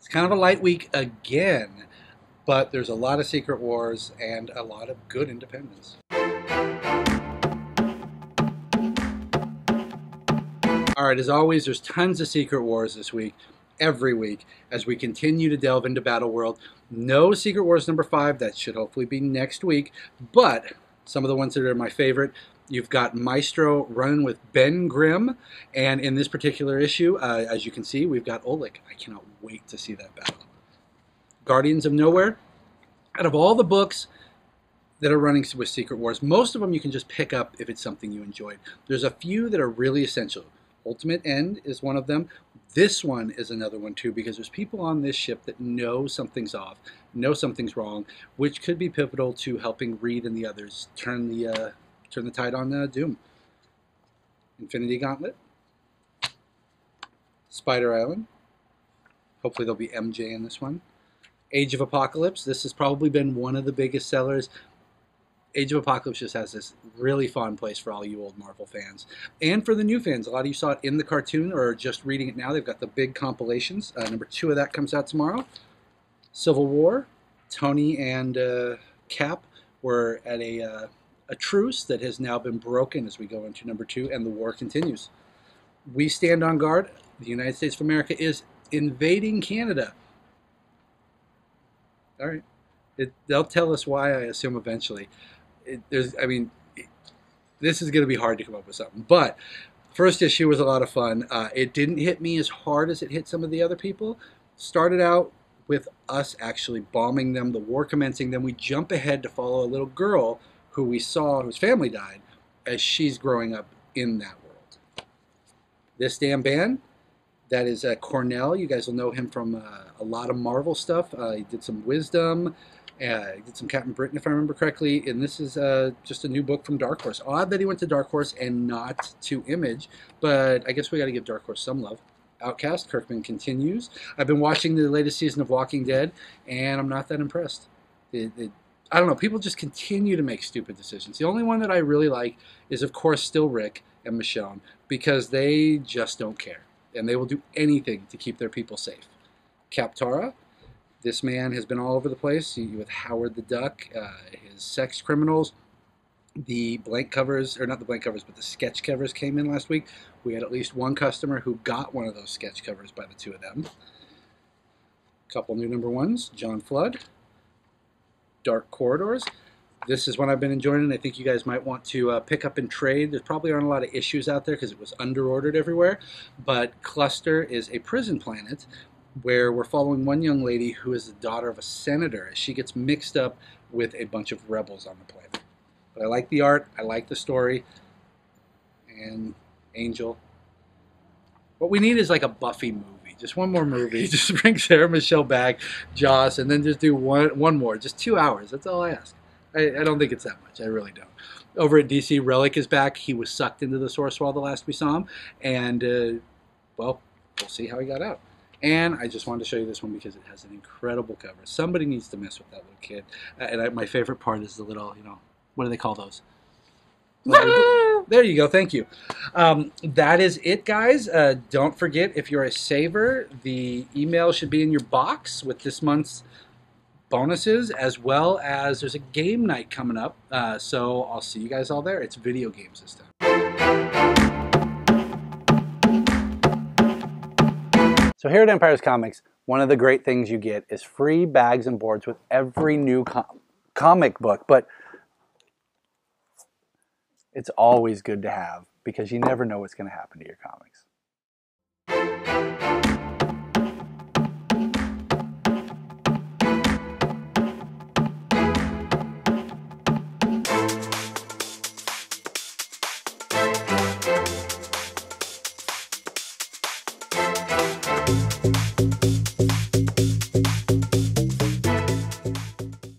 It's kind of a light week again, but there's a lot of Secret Wars and a lot of good independence. All right, as always, there's tons of Secret Wars this week, every week, as we continue to delve into Battle World. No Secret Wars number 5, that should hopefully be next week, but some of the ones that are my favorite. You've got Maestro running with Ben Grimm, and in this particular issue, as you can see, we've got Oleg. I cannot wait to see that battle. Guardians of Knowhere. Out of all the books that are running with Secret Wars, most of them you can just pick up if it's something you enjoyed. There's a few that are really essential. Ultimate End is one of them. This one is another one too, because there's people on this ship that know something's off, know something's wrong, which could be pivotal to helping Reed and the others turn the tide on Doom. Infinity Gauntlet. Spider Island. Hopefully there'll be MJ in this one. Age of Apocalypse. This has probably been one of the biggest sellers. Age of Apocalypse just has this really fun place for all you old Marvel fans. And for the new fans, a lot of you saw it in the cartoon or just reading it now. They've got the big compilations. Number 2 of that comes out tomorrow. Civil War. Tony and Cap were at a truce that has now been broken as we go into number 2, and the war continues. We Stand on Guard. The United States of America is invading Canada. All right. They'll tell us why, I assume, eventually. This is going to be hard to come up with something. But first issue was a lot of fun. It didn't hit me as hard as it hit some of the other people. Started out with us actually bombing them, the war commencing. Then we jump ahead to follow a little girl who we saw, whose family died, as she's growing up in that world. This Damn Band, that is Cornell. You guys will know him from a lot of Marvel stuff. He did some Wisdom, he did some Captain Britain, if I remember correctly, and this is just a new book from Dark Horse. Odd that he went to Dark Horse and not to Image, but I guess we got to give Dark Horse some love. Outcast, Kirkman continues. I've been watching the latest season of Walking Dead, and I'm not that impressed. I don't know, people just continue to make stupid decisions. The only one that I really like is, of course, still Rick and Michonne, because they just don't care, and they will do anything to keep their people safe. Kaptara, this man has been all over the place with Howard the Duck, his sex criminals. The blank covers, or not the blank covers, but the sketch covers came in last week. We had at least one customer who got one of those sketch covers by the 2 of them. A couple new number 1s, John Flood. Dark Corridors. This is one I've been enjoying, and I think you guys might want to pick up and trade. There probably aren't a lot of issues out there because it was under-ordered everywhere, but Cluster is a prison planet where we're following one young lady who is the daughter of a senator as she gets mixed up with a bunch of rebels on the planet. But I like the art, I like the story, and Angel. What we need is like a Buffy movie. Just one more movie. Just bring Sarah Michelle back, Joss, and then just do one more. Just 2 hours. That's all I ask. I don't think it's that much. I really don't. Over at DC, Relic is back. He was sucked into the Source Wall the last we saw him. And, well, we'll see how he got out. And I just wanted to show you this one because it has an incredible cover. Somebody needs to mess with that little kid. My favorite part is the little, what do they call those? There you go. Thank you. That is it, guys. Don't forget, if you're a saver, the email should be in your box with this month's bonuses, as well as there's a game night coming up. So I'll see you guys all there. It's video games this time. So here at Empire's Comics, one of the great things you get is free bags and boards with every new comic book. But it's always good to have, because you never know what's going to happen to your comics.